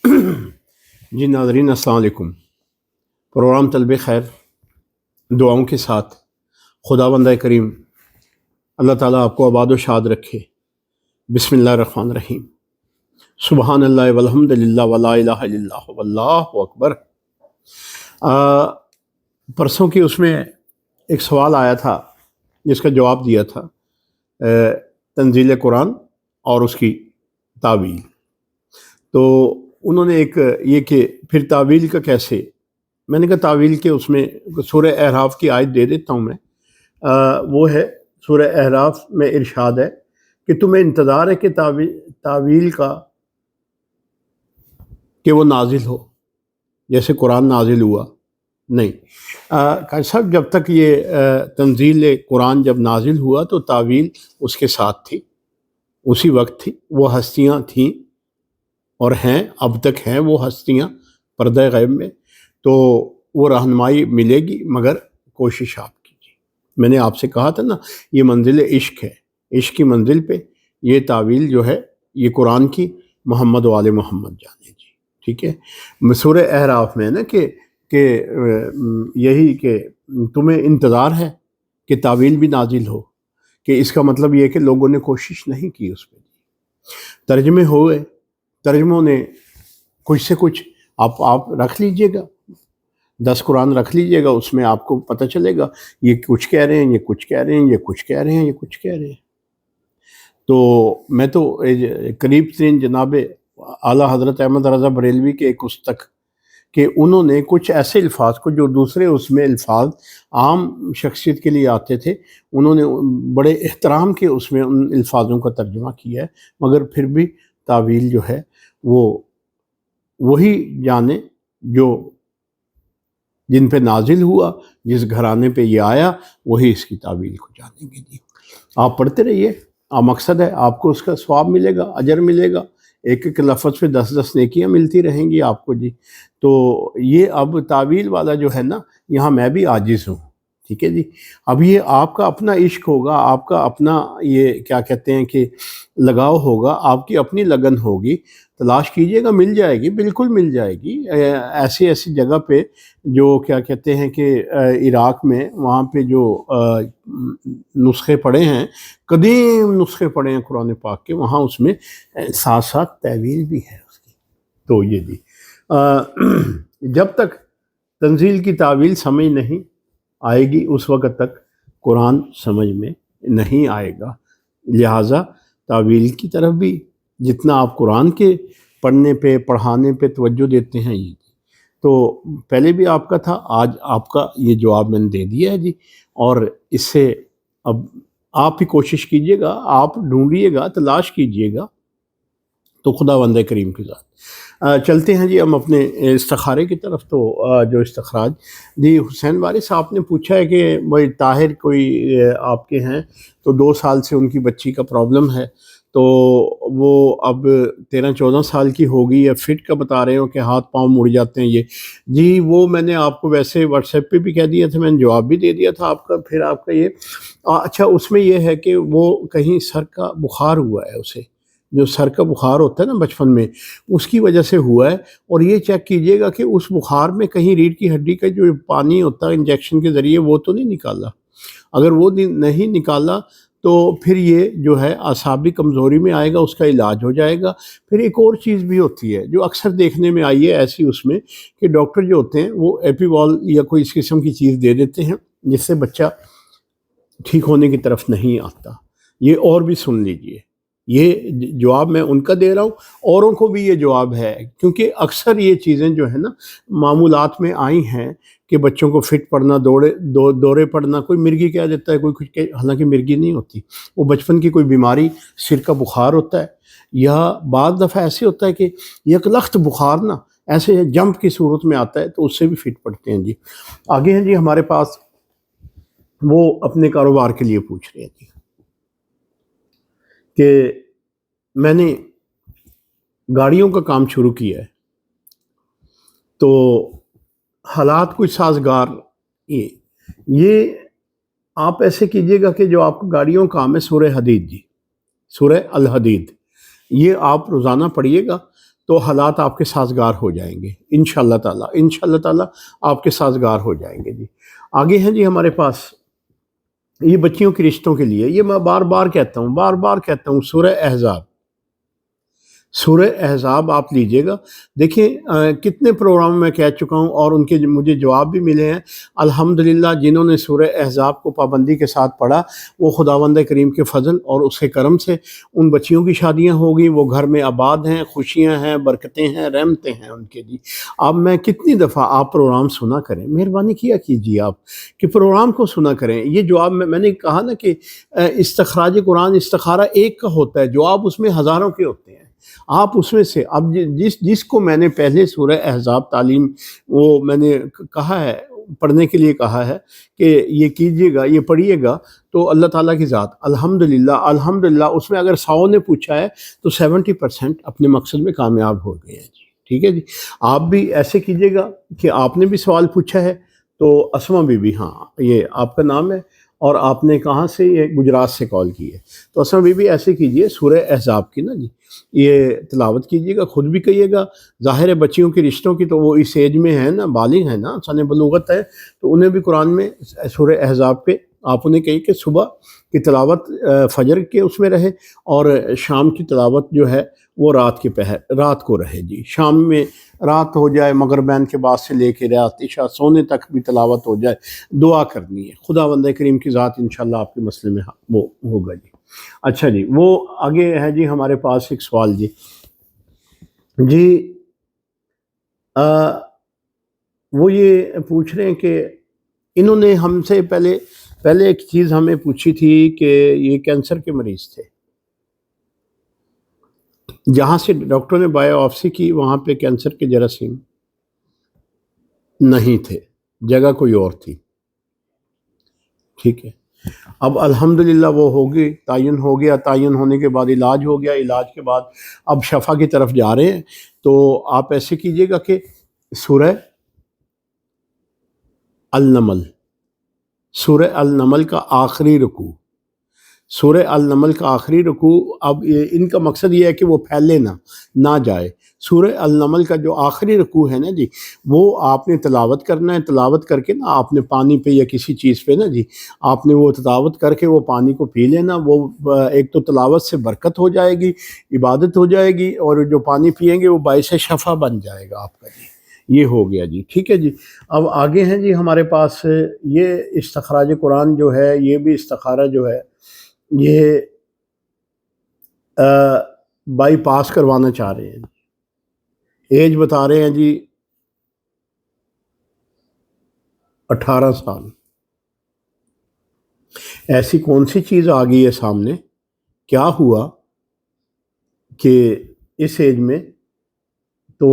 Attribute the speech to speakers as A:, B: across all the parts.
A: جی ناظرین السلام علیکم۔ پروگرام طلب خیر دعاؤں کے ساتھ خداوند کریم اللہ تعالیٰ آپ کو آباد و شاد رکھے۔ بسم اللہ الرحمن الرحیم۔ سبحان اللہ والحمد للہ ولا الہ الا اللہ واللہ اکبر۔ پرسوں کی اس میں ایک سوال آیا تھا جس کا جواب دیا تھا تنزیل قرآن اور اس کی تعویل۔ تو انہوں نے ایک یہ کہ پھر تعویل کا کیسے، میں نے کہا تعویل کے اس میں سورہ اعراف کی آیت دے دیتا ہوں میں، وہ ہے سورہ اعراف میں ارشاد ہے کہ تمہیں انتظار ہے کہ تعویل کا کہ وہ نازل ہو جیسے قرآن نازل ہوا؟ نہیں صاحب، جب تک یہ تنزیل قرآن جب نازل ہوا تو تعویل اس کے ساتھ تھی، اسی وقت تھی، وہ ہستیاں تھیں اور ہیں، اب تک ہیں وہ ہستیاں پردہ غیب میں، تو وہ رہنمائی ملے گی، مگر کوشش آپ کیجیے۔ میں نے آپ سے کہا تھا نا، یہ منزل عشق ہے، عشق کی منزل پہ یہ تعویل جو ہے یہ قرآن کی محمد و آل محمد جانے جی، ٹھیک ہے۔ سورہ اعراف میں نا کہ یہی کہ تمہیں انتظار ہے کہ تعویل بھی نازل ہو، کہ اس کا مطلب یہ ہے کہ لوگوں نے کوشش نہیں کی اس پہ، ترجمے ہوئے، ترجموں نے کچھ سے کچھ آپ رکھ لیجئے گا، 10 قرآن رکھ لیجئے گا، اس میں آپ کو پتہ چلے گا یہ کچھ کہہ رہے ہیں، یہ کچھ کہہ رہے ہیں، یہ کچھ کہہ رہے ہیں، یہ کچھ کہہ رہے ہیں۔ تو میں تو قریب ترین جناب اعلیٰ حضرت احمد رضا بریلوی کے ایک استق کہ انہوں نے کچھ ایسے الفاظ کو جو دوسرے اس میں الفاظ عام شخصیت کے لیے آتے تھے، انہوں نے بڑے احترام کے اس میں ان الفاظوں کا ترجمہ کیا ہے، مگر پھر بھی تعویل جو ہے وہ وہی جانے جو جن پہ نازل ہوا، جس گھرانے پہ یہ آیا، وہی اس کی تعویل کو جانیں گے جی۔ آپ پڑھتے رہیے، مقصد ہے آپ کو اس کا ثواب ملے گا، اجر ملے گا، ایک ایک لفظ پہ 10 نیکیاں ملتی رہیں گی آپ کو جی۔ تو یہ اب تعویل والا جو ہے نا، یہاں میں بھی عاجز ہوں، ٹھیک ہے جی۔ اب یہ آپ کا اپنا عشق ہوگا، آپ کا اپنا یہ کیا کہتے ہیں کہ لگاؤ ہوگا، آپ کی اپنی لگن ہوگی، تلاش کیجئے گا، مل جائے گی، بالکل مل جائے گی۔ ایسی جگہ پہ جو کیا کہتے ہیں کہ عراق میں وہاں پہ جو نسخے پڑے ہیں، قدیم نسخے پڑے ہیں قرآن پاک کے، وہاں اس میں ساتھ ساتھ تعویل بھی ہے اس کی۔ تو یہ جی جب تک تنزیل کی تعویل سمجھ نہیں آئے گی اس وقت تک قرآن سمجھ میں نہیں آئے گا، لہٰذا تعویل کی طرف بھی جتنا آپ قرآن کے پڑھنے پہ پڑھانے پہ توجہ دیتے ہیں یہ تو پہلے بھی آپ کا تھا، آج آپ کا یہ جواب میں نے دے دیا ہے جی۔ اور اس سے اب آپ ہی کوشش کیجئے گا، آپ ڈھونڈیے گا، تلاش کیجئے گا، تو خداوند کریم کے ذات چلتے ہیں جی ہم اپنے استخارے کی طرف۔ تو جو استخراج جی حسین وارث صاحب نے پوچھا ہے کہ بھائی طاہر کوئی آپ کے ہیں تو 2 سال سے ان کی بچی کا پرابلم ہے، تو وہ اب 13-14 سال کی ہوگی، یا فٹ کا بتا رہے ہو کہ ہاتھ پاؤں مڑ جاتے ہیں یہ جی۔ وہ میں نے آپ کو ویسے واٹس ایپ پہ بھی کہہ دیا تھا، میں نے جواب بھی دے دیا تھا آپ کا، پھر آپ کا یہ اچھا اس میں یہ ہے کہ وہ کہیں سر کا بخار ہوا ہے، اسے جو سر کا بخار ہوتا ہے نا بچپن میں، اس کی وجہ سے ہوا ہے۔ اور یہ چیک کیجئے گا کہ اس بخار میں کہیں ریڑھ کی ہڈی کا جو پانی ہوتا ہے انجیکشن کے ذریعے وہ تو نہیں نکالا، اگر وہ نہیں نکالا تو پھر یہ جو ہے اعصابی کمزوری میں آئے گا، اس کا علاج ہو جائے گا۔ پھر ایک اور چیز بھی ہوتی ہے جو اکثر دیکھنے میں آئی ہے ایسی اس میں کہ ڈاکٹر جو ہوتے ہیں وہ ایپی وال یا کوئی اس قسم کی چیز دے دیتے ہیں جس سے بچہ ٹھیک ہونے کی طرف نہیں آتا۔ یہ اور بھی سن لیجئے، یہ جواب میں ان کا دے رہا ہوں، اوروں کو بھی یہ جواب ہے، کیونکہ اکثر یہ چیزیں جو ہے نا معمولات میں آئی ہیں کہ بچوں کو فٹ پڑھنا، دورے پڑھنا، کوئی مرگی کہہ دیتا ہے، کوئی کچھ کہ حالانکہ مرگی نہیں ہوتی، وہ بچپن کی کوئی بیماری، سر کا بخار ہوتا ہے، یا بعض دفعہ ایسے ہوتا ہے کہ یک لخت بخار نا ایسے جمپ کی صورت میں آتا ہے، تو اس سے بھی فٹ پڑتے ہیں جی۔ آگے ہیں جی ہمارے پاس، وہ اپنے کاروبار کے لیے پوچھ رہے ہیں جی کہ میں نے گاڑیوں کا کام شروع کیا ہے، تو حالات کچھ سازگار یہ آپ ایسے کیجئے گا کہ جو آپ کو گاڑیوں کا کام ہے سورہ حدید جی، سورہ الحدید، یہ آپ روزانہ پڑھیے گا تو حالات آپ کے سازگار ہو جائیں گے انشاءاللہ تعالیٰ آپ کے سازگار ہو جائیں گے جی۔ آگے ہیں جی ہمارے پاس یہ بچیوں کے رشتوں کے لیے، یہ میں بار بار کہتا ہوں سورہ احزاب، سورہ احزاب آپ لیجئے گا، دیکھیں کتنے پروگرام میں کہہ چکا ہوں اور ان کے مجھے جواب بھی ملے ہیں الحمدللہ۔ جنہوں نے سورہ احزاب کو پابندی کے ساتھ پڑھا وہ خداوند کریم کے فضل اور اس کے کرم سے ان بچیوں کی شادیاں ہو گئی، وہ گھر میں آباد ہیں، خوشیاں ہیں، برکتیں ہیں، رحمتیں ہیں ان کے لیے۔ اب میں کتنی دفعہ آپ پروگرام سنا کریں، مہربانی کیا کیجیے آپ کہ پروگرام کو سنا کریں۔ یہ جواب میں نے کہا نا کہ استخراج قرآن استخارہ ایک کا ہوتا ہے، جواب اس میں ہزاروں کے ہوتے ہیں۔ آپ اس میں سے اب جس کو میں نے پہلے سورہ احزاب تعلیم وہ میں نے کہا ہے پڑھنے کے لیے کہا ہے کہ یہ کیجئے گا، یہ پڑھیے گا، تو اللہ تعالیٰ کی ذات الحمدللہ اس میں اگر 100 نے پوچھا ہے تو 70% اپنے مقصد میں کامیاب ہو گئے ہیں جی، ٹھیک ہے جی۔ آپ بھی ایسے کیجئے گا کہ آپ نے بھی سوال پوچھا ہے تو اسما بی بی، ہاں یہ آپ کا نام ہے اور آپ نے کہاں سے، یہ گجرات سے کال کی ہے، تو اسما بی بی ایسے کیجئے سورہ احزاب کی نا جی یہ تلاوت کیجئے گا، خود بھی کہیے گا۔ ظاہر ہے بچیوں کے رشتوں کی تو وہ اس ایج میں ہیں نا، بالغ ہیں نا، سن بلوغت ہے، تو انہیں بھی قرآن میں سورہ احزاب پہ آپ انہیں کہیں کہ صبح کی تلاوت فجر کے اس میں رہے اور شام کی تلاوت جو ہے وہ رات کو رہے جی۔ شام میں رات ہو جائے، مغربین کے بعد سے لے کے رات عشاء سونے تک بھی تلاوت ہو جائے، دعا کرنی ہے، خداوند کریم کی ذات انشاءاللہ آپ کے مسئلے میں وہ ہوگا جی۔ اچھا جی، وہ آگے ہے جی ہمارے پاس ایک سوال جی وہ یہ پوچھ رہے ہیں کہ انہوں نے ہم سے پہلے ایک چیز ہمیں پوچھی تھی کہ یہ کینسر کے مریض تھے، جہاں سے ڈاکٹر نے بایوپسی کی وہاں پہ کینسر کے جراثیم نہیں تھے، جگہ کوئی اور تھی، ٹھیک ہے۔ اب الحمدللہ وہ ہوگی، تعین ہو گیا، تعین ہونے کے بعد علاج ہو گیا، علاج کے بعد اب شفا کی طرف جا رہے ہیں، تو آپ ایسے کیجئے گا کہ سورہ النمل کا آخری رکوع، سورہ النمل کا آخری رکوع، اب ان کا مقصد یہ ہے کہ وہ پھیلے نہ جائے۔ سورہ النمل کا جو آخری رکوع ہے نا جی، وہ آپ نے تلاوت کرنا ہے، تلاوت کر کے نا آپ نے پانی پہ یا کسی چیز پہ نا جی آپ نے وہ تلاوت کر کے وہ پانی کو پی لینا، وہ ایک تو تلاوت سے برکت ہو جائے گی، عبادت ہو جائے گی، اور جو پانی پئیں گے وہ باعث شفا بن جائے گا آپ کا جی۔ یہ ہو گیا جی، ٹھیک ہے جی۔ اب آگے ہیں جی ہمارے پاس یہ استخراج قرآن جو ہے، یہ بھی استخارہ جو ہے یہ بائی پاس کروانا چاہ رہے ہیں، ایج بتا رہے ہیں جی 18 سال۔ ایسی کون سی چیز آ گئی ہے سامنے، کیا ہوا کہ اس ایج میں، تو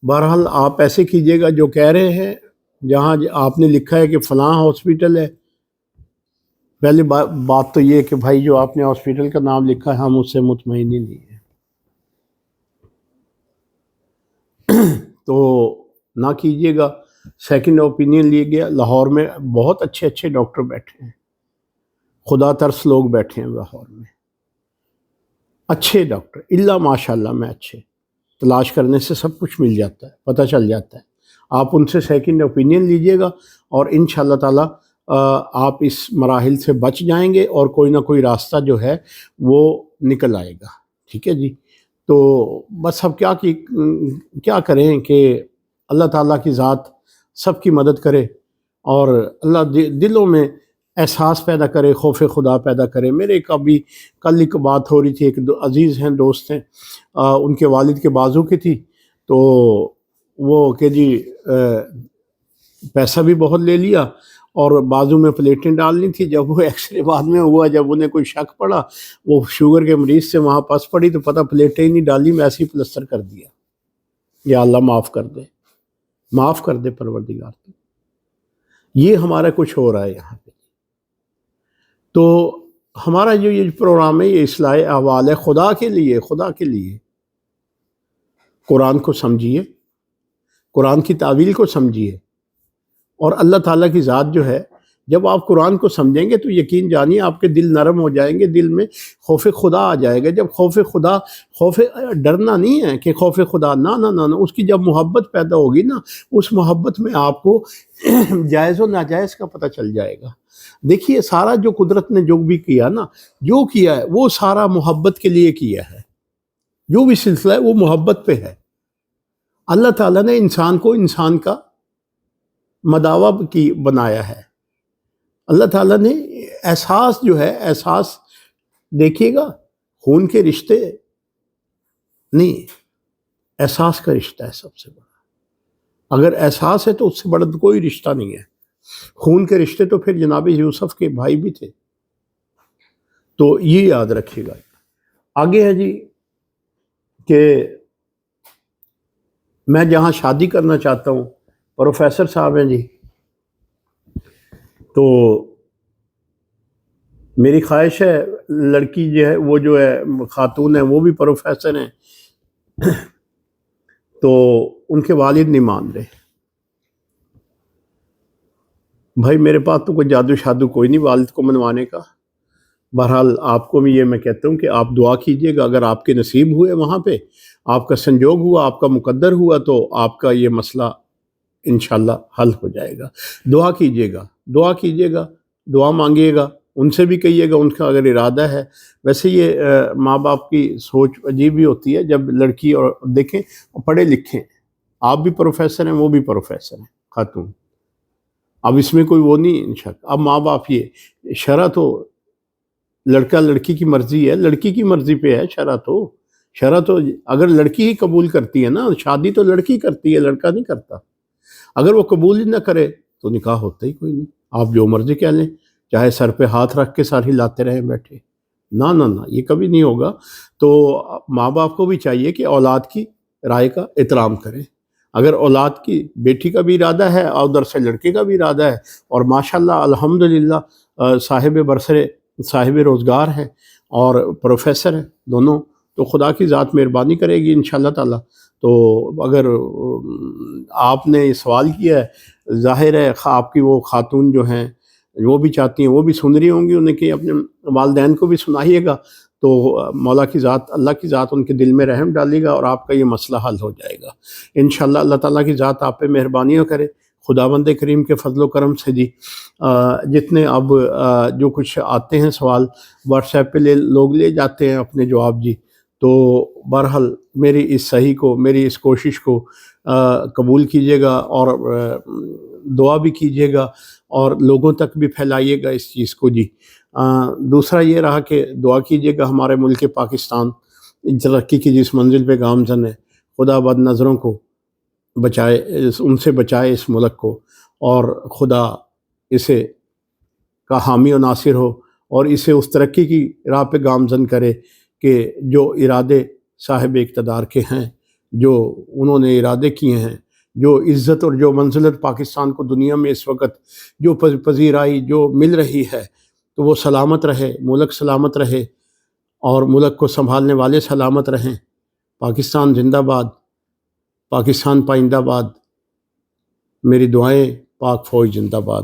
A: بہرحال آپ ایسے کیجئے گا جو کہہ رہے ہیں، جہاں آپ نے لکھا ہے کہ فلاں ہاسپیٹل ہے، پہلی بات تو یہ کہ بھائی جو آپ نے ہاسپیٹل کا نام لکھا ہے ہم اس سے مطمئن ہی نہیں ہیں، تو نہ کیجئے گا۔ سیکنڈ اوپینین لیے گیا، لاہور میں بہت اچھے ڈاکٹر بیٹھے ہیں، خدا ترس لوگ بیٹھے ہیں لاہور میں، اچھے ڈاکٹر، اللہ ماشاءاللہ میں اچھے، تلاش کرنے سے سب کچھ مل جاتا ہے، پتہ چل جاتا ہے۔ آپ ان سے سیکنڈ اوپینین لیجئے گا اور انشاءاللہ تعالی آپ اس مراحل سے بچ جائیں گے اور کوئی نہ کوئی راستہ جو ہے وہ نکل آئے گا، ٹھیک ہے جی۔ تو بس اب کیا کریں کہ اللہ تعالیٰ کی ذات سب کی مدد کرے اور اللہ دلوں میں احساس پیدا کرے، خوف خدا پیدا کرے۔ میرے کل ایک بات ہو رہی تھی، ایک عزیز ہیں، دوست ہیں، ان کے والد کے بازو کی تھی، تو وہ کہ جی پیسہ بھی بہت لے لیا اور بازو میں پلیٹیں ڈالنی تھی۔ جب وہ ایکس رے بعد میں ہوا، جب انہیں کوئی شک پڑا، وہ شوگر کے مریض سے وہاں پس پڑی تو پتہ پلیٹیں ہی نہیں ڈالی، میں ایسے ہی پلسٹر کر دیا۔ یا اللہ معاف کر دے پروردگار۔ یہ ہمارا کچھ ہو رہا ہے یہاں پہ۔ تو ہمارا جو یہ پروگرام ہے یہ اصلاح احوال ہے، خدا کے لیے قرآن کو سمجھیے، قرآن کی تعویل کو سمجھیے، اور اللہ تعالیٰ کی ذات جو ہے جب آپ قرآن کو سمجھیں گے تو یقین جانیے آپ کے دل نرم ہو جائیں گے، دل میں خوف خدا آ جائے گا۔ جب خوف خدا، خوف ڈرنا نہیں ہے کہ خوف خدا، نہ نہ نہ نہ، اس کی جب محبت پیدا ہوگی نا، اس محبت میں آپ کو جائز و ناجائز کا پتہ چل جائے گا۔ دیکھیے سارا جو قدرت نے جو بھی کیا نا، جو کیا ہے وہ سارا محبت کے لیے کیا ہے، جو بھی سلسلہ ہے وہ محبت پہ ہے۔ اللہ تعالیٰ نے انسان کو انسان کا مداوا کی بنایا ہے۔ اللہ تعالیٰ نے احساس جو ہے، احساس دیکھیے گا، خون کے رشتے نہیں، احساس کا رشتہ ہے سب سے بڑا۔ اگر احساس ہے تو اس سے بڑا کوئی رشتہ نہیں ہے۔ خون کے رشتے تو پھر جناب یوسف کے بھائی بھی تھے، تو یہ یاد رکھیے گا۔ آگے ہے جی کہ میں جہاں شادی کرنا چاہتا ہوں، پروفیسر صاحب ہیں جی، تو میری خواہش ہے لڑکی جو ہے، وہ جو ہے خاتون ہے، وہ بھی پروفیسر ہیں، تو ان کے والد نہیں مان رہے۔ بھائی میرے پاس تو کوئی جادو شادو کوئی نہیں والد کو منوانے کا۔ بہرحال آپ کو بھی یہ میں کہتا ہوں کہ آپ دعا کیجئے گا، اگر آپ کے نصیب ہوئے وہاں پہ، آپ کا سنجوگ ہوا، آپ کا مقدر ہوا، تو آپ کا یہ مسئلہ انشاءاللہ حل ہو جائے گا۔ دعا کیجئے گا، دعا کیجئے گا، دعا مانگیے گا، ان سے بھی کہیے گا، ان کا اگر ارادہ ہے۔ ویسے یہ ماں باپ کی سوچ عجیب ہی ہوتی ہے، جب لڑکی اور دیکھیں پڑھے لکھیں، آپ بھی پروفیسر ہیں، وہ بھی پروفیسر ہیں خاتون، اب اس میں کوئی وہ نہیں شک۔ اب ماں باپ یہ شرع تو لڑکا لڑکی کی مرضی ہے، لڑکی کی مرضی پہ ہے شرع تو اگر لڑکی ہی قبول کرتی ہے نا، شادی تو لڑکی کرتی ہے، لڑکا نہیں کرتا۔ اگر وہ قبول ہی نہ کرے تو نکاح ہوتا ہی کوئی نہیں، آپ جو مرضی کہہ لیں، چاہے سر پہ ہاتھ رکھ کے ساری لاتے رہیں بیٹھے، نہ نہ نہ، یہ کبھی نہیں ہوگا۔ تو ماں باپ کو بھی چاہیے کہ اولاد کی رائے کا احترام کریں۔ اگر اولاد کی بیٹی کا بھی ارادہ ہے اور ادھر سے لڑکے کا بھی ارادہ ہے، اور ماشاءاللہ الحمدللہ صاحب برسر صاحب روزگار ہیں اور پروفیسر ہیں دونوں، تو خدا کی ذات مہربانی کرے گی انشاءاللہ تعالیٰ۔ تو اگر آپ نے یہ سوال کیا ہے، ظاہر ہے آپ کی وہ خاتون جو ہیں وہ بھی چاہتی ہیں، وہ بھی سن رہی ہوں گی، انہیں کہ اپنے والدین کو بھی سنائیے گا، تو مولا کی ذات، اللہ کی ذات ان کے دل میں رحم ڈالے گا اور آپ کا یہ مسئلہ حل ہو جائے گا انشاءاللہ۔ اللہ تعالیٰ کی ذات آپ پہ مہربانیاں کرے، خداوند کریم کے فضل و کرم سے جی۔ جتنے اب جو کچھ آتے ہیں سوال واٹس ایپ پہ لوگ لے جاتے ہیں اپنے جواب جی، تو بہرحال میری اس صحیح کو، میری اس کوشش کو قبول کیجیے گا اور دعا بھی کیجیے گا اور لوگوں تک بھی پھیلائیے گا اس چیز کو جی۔ دوسرا یہ رہا کہ دعا کیجیے گا ہمارے ملک پاکستان ترقی کی جس منزل پہ گامزن ہے، خدا بد نظروں کو بچائے، ان سے بچائے اس ملک کو، اور خدا اسے کا حامی و ناصر ہو اور اسے اس ترقی کی راہ پہ گامزن کرے کہ جو ارادے صاحب اقتدار کے ہیں، جو انہوں نے ارادے کیے ہیں، جو عزت اور جو منزلت پاکستان کو دنیا میں اس وقت جو پذیرائی جو مل رہی ہے، تو وہ سلامت رہے، ملک سلامت رہے اور ملک کو سنبھالنے والے سلامت رہیں۔ پاکستان زندہ باد، پاکستان پائندہ باد، میری دعائیں، پاک فوج زندہ باد۔